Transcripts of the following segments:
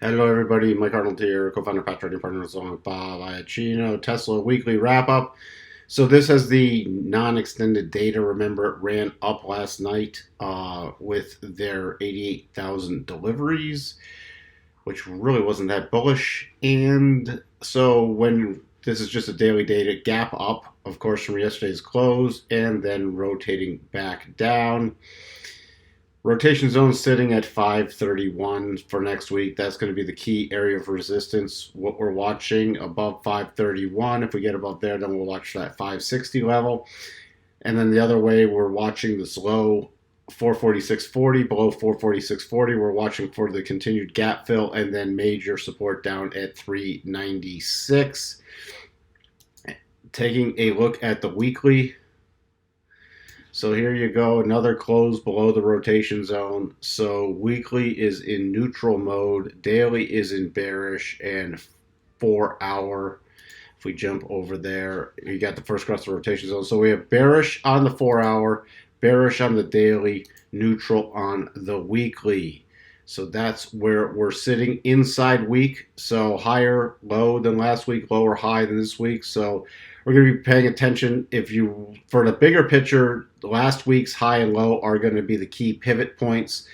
Hello, everybody. Mike Arnold here, co-founder, path trading partners along with Bob Iacchino. Tesla weekly wrap up. So this has the non-extended data. Remember, it ran up last night with their 88,000 deliveries, which really wasn't that bullish. And so when this is just a daily data, gap up, of course, from yesterday's close, and then rotating back down. Rotation zone sitting at 531 for next week. That's going to be the key area of resistance. What we're watching above 531. If we get above there, then we'll watch that 560 level. And then the other way, we're watching this low 446.40. Below 446.40, we're watching for the continued gap fill and then major support down at 396. Taking a look at the weekly. So here you go, another close below the rotation zone. So weekly is in neutral mode, daily is in bearish, and 4 hour. If we jump over there, you got the first cross the rotation zone. So we have bearish on the 4 hour, bearish on the daily, neutral on the weekly. So that's where we're sitting inside week. So higher low than last week, lower high than this week. So we're going to be paying attention. For the bigger picture, last week's high and low are going to be the key pivot points.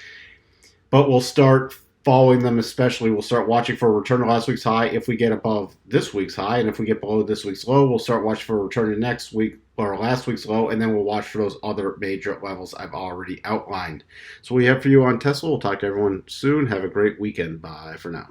But we'll start following them, especially. We'll start watching for a return to last week's high if we get above this week's high. And if we get below this week's low, we'll start watching for a return to next week or last week's low. And then we'll watch for those other major levels I've already outlined. So we have for you on Tesla. We'll talk to everyone soon. Have a great weekend. Bye for now.